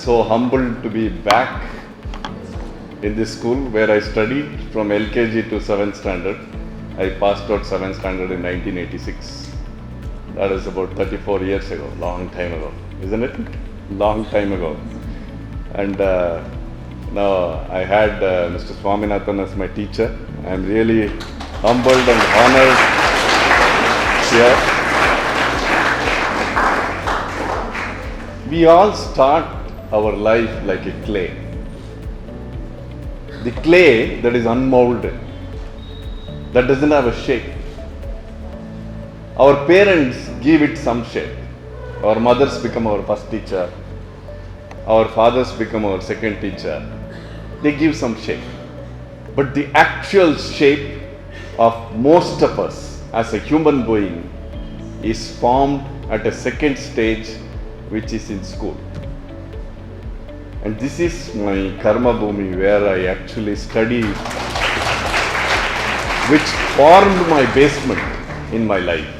so humbled to be back in this school where I studied from LKG to 7th standard. I passed out 7th standard in 1986. That is about 34 years ago, long time ago, isn't it? Long time ago. And now I had Mr. Swaminathan as my teacher. I am really humbled and honored here. We all start our life like a clay. The clay that is unmolded, that doesn't have a shape. Our parents give it some shape. Our mothers become our first teacher. Our fathers become our second teacher. They give some shape. But the actual shape of most of us as a human being is formed at a second stage, which is in school. And this is my karma bhumi where I actually studied, which formed my basement in my life.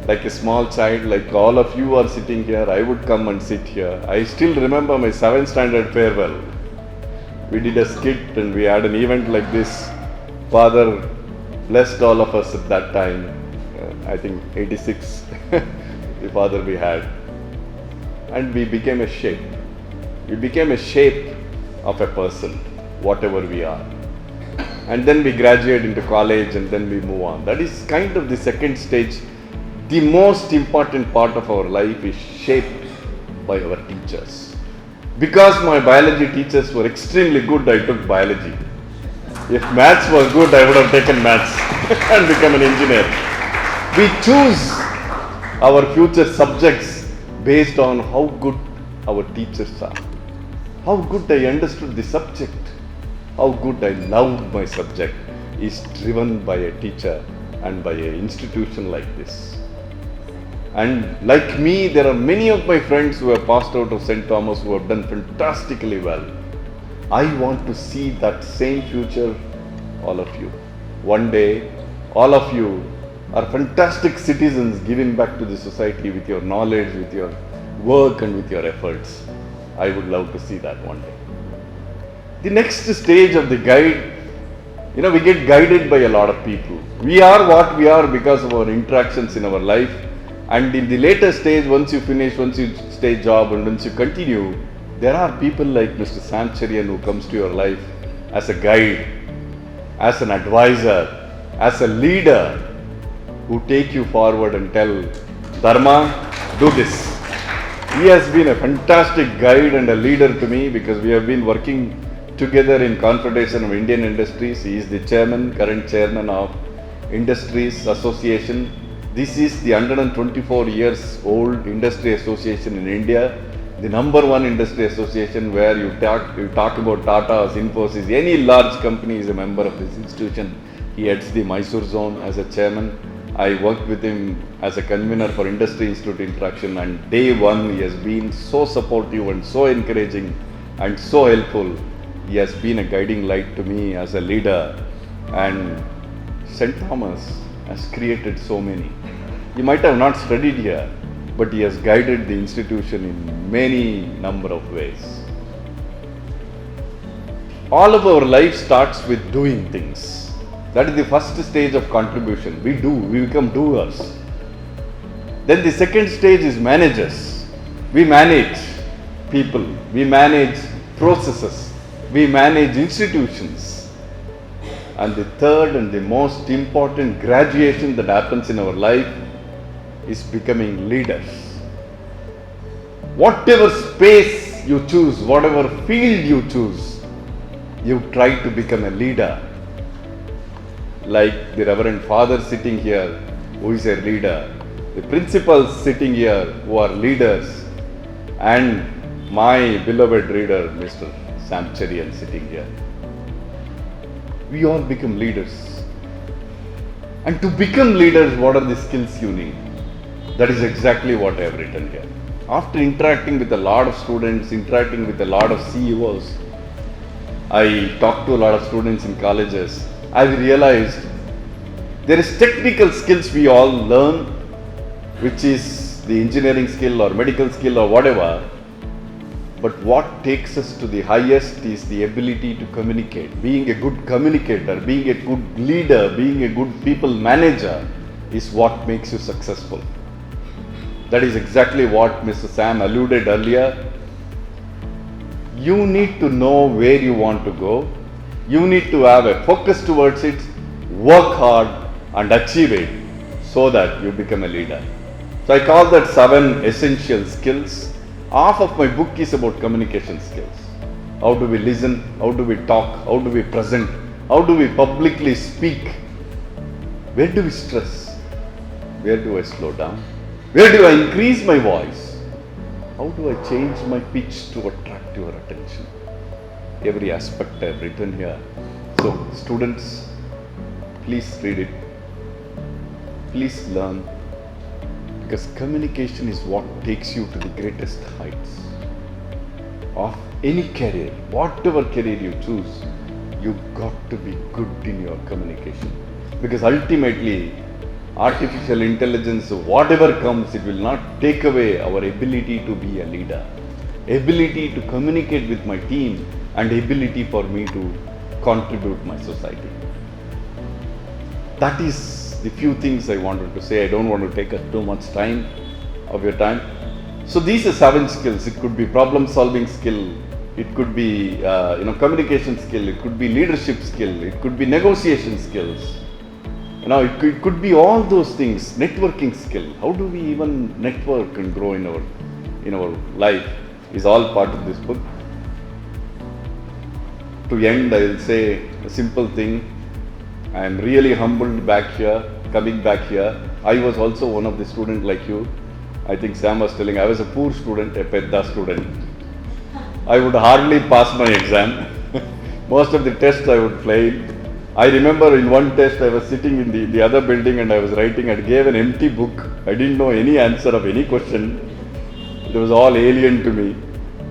Like a small child, like all of you are sitting here, I would come and sit here. I still remember my 7th standard farewell. We did a skit and we had an event like this. Father blessed all of us at that time. I think 86, the father we had. And we became a shape. We became a shape of a person, whatever we are. And then we graduate into college and then we move on. That is kind of the second stage. The most important part of our life is shaped by our teachers. Because my biology teachers were extremely good, I took biology. If maths was good, I would have taken maths and become an engineer. We choose our future subjects based on how good our teachers are. How good I understood the subject, how good I loved my subject is driven by a teacher and by an institution like this. And like me, there are many of my friends who have passed out of St. Thomas who have done fantastically well. I want to see that same future, all of you. One day, all of you are fantastic citizens giving back to the society with your knowledge, with your work and with your efforts. I would love to see that one day. The next stage of the guide, we get guided by a lot of people. We are what we are because of our interactions in our life. And in the later stage, once you finish, once you stay job and once you continue, there are people like Mr. Sam Cherian who comes to your life as a guide, as an advisor, as a leader who take you forward and tell, Dharma, do this. He has been a fantastic guide and a leader to me because we have been working together in Confederation of Indian Industries. He is the current chairman of Industries Association. This is the 124 years old industry association in India, the #1 industry association where you talk about Tata, Infosys, any large company is a member of this institution. He heads the Mysore zone as a chairman. I worked with him as a convener for Industry Institute Interaction, and day one he has been so supportive and so encouraging and so helpful. He has been a guiding light to me as a leader, and St. Thomas has created so many. You might have not studied here, but he has guided the institution in many number of ways. All of our life starts with doing things. That is the first stage of contribution. We become doers. Then the second stage is managers. We manage people, we manage processes, we manage institutions. And the third and the most important graduation that happens in our life is becoming leaders. Whatever space you choose, whatever field you choose, you try to become a leader. Like the Reverend Father sitting here, who is a leader, the principals sitting here, who are leaders, and my beloved reader, Mr. Sam Cherian, sitting here. We all become leaders. And to become leaders, what are the skills you need? That is exactly what I have written here. After interacting with a lot of students, interacting with a lot of CEOs, I talked to a lot of students in colleges. I realized there is technical skills we all learn, which is the engineering skill or medical skill or whatever, But what takes us to the highest is the ability to communicate. Being a good communicator, being a good leader, being a good people manager is what makes you successful. That is exactly what Mr. Sam alluded earlier. You need to know where you want to go. You need to have a focus towards it, work hard and achieve it so that you become a leader. So I call that 7 essential skills. Half of my book is about communication skills. How do we listen? How do we talk? How do we present? How do we publicly speak? Where do we stress? Where do I slow down? Where do I increase my voice? How do I change my pitch to attract your attention? Every aspect I've written here. So students, please read it. Please learn. Because communication is what takes you to the greatest heights of any career. Whatever career you choose, you've got to be good in your communication. Because ultimately, artificial intelligence, whatever comes, it will not take away our ability to be a leader, ability to communicate with my team, and ability for me to contribute my society. That is the few things I wanted to say. I don't want to take up too much time of your time. So these are 7 skills. It could be problem solving skill, it could be communication skill, it could be leadership skill, it could be negotiation skills. It could be all those things. Networking skill. How do we even network and grow in our life is all part of this book. To end, I will say a simple thing. I am really humbled coming back here. I was also one of the students like you. I think Sam was telling I was a poor student, a pedda student. I would hardly pass my exam. Most of the tests I would fail. I remember in one test I was sitting in the other building and I was writing and gave an empty book. I didn't know any answer of any question. It was all alien to me.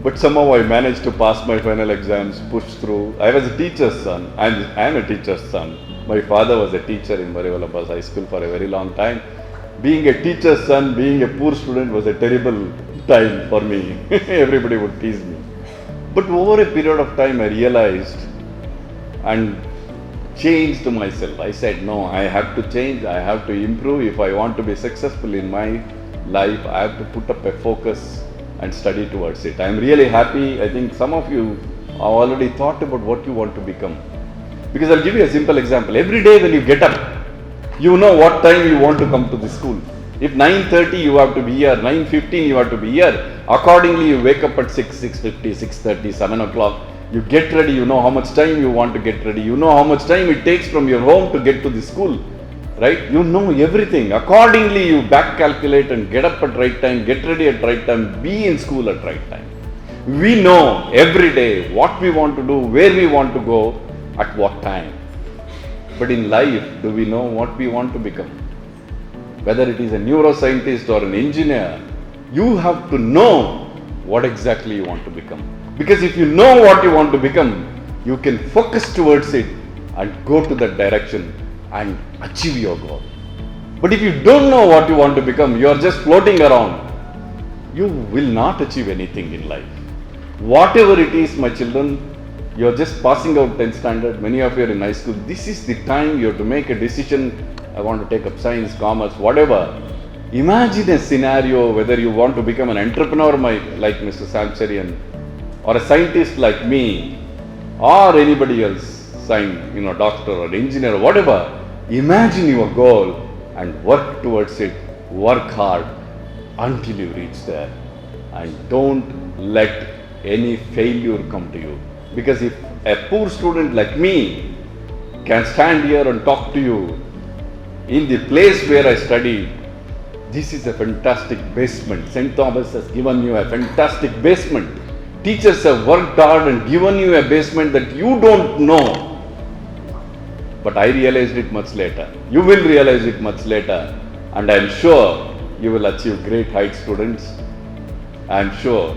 But somehow I managed to pass my final exams, push through. I was a teacher's son. I am a teacher's son. My father was a teacher in Marivalabas High School for a very long time. Being a teacher's son, being a poor student was a terrible time for me. Everybody would tease me. But over a period of time I realized and changed myself. I said, no, I have to change, I have to improve. If I want to be successful in my life, I have to put up a focus and study towards it. I am really happy. I think some of you have already thought about what you want to become. Because I'll give you a simple example. Every day when you get up, you know what time you want to come to the school. If 9:30 you have to be here, 9:15 you have to be here. Accordingly, you wake up at 6, 6:50, 6:30, 7 o'clock. You get ready, you know how much time you want to get ready. You know how much time it takes from your home to get to the school. Right? You know everything. Accordingly, you back calculate and get up at right time, get ready at right time, be in school at right time. We know every day what we want to do, where we want to go, at what time. But in life, do we know what we want to become? Whether it is a neuroscientist or an engineer, you have to know what exactly you want to become. Because if you know what you want to become, you can focus towards it and go to that direction and achieve your goal. But if you don't know what you want to become, you are just floating around, you will not achieve anything in life. Whatever it is, my children, you are just passing out 10th standard, many of you are in high school. This is the time you have to make a decision. I want to take up science, commerce, whatever. Imagine a scenario whether you want to become an entrepreneur like Mr. Sam Cherian, or a scientist like me, or anybody else, doctor or engineer or whatever. Imagine your goal and work towards it. Work hard until you reach there. And don't let any failure come to you. Because if a poor student like me can stand here and talk to you in the place where I studied, this is a fantastic basement. St. Thomas has given you a fantastic basement. Teachers have worked hard and given you a basement that you don't know. But I realized it much later. You will realize it much later. And I am sure you will achieve great heights, students. I am sure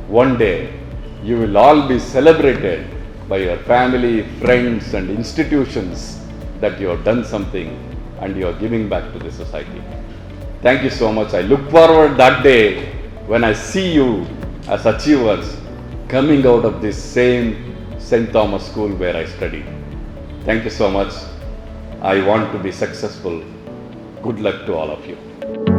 one day you will all be celebrated by your family, friends and institutions that you have done something and you are giving back to the society. Thank you so much. I look forward that day when I see you as achievers coming out of this same St. Thomas school where I studied. Thank you so much. I want to be successful. Good luck to all of you.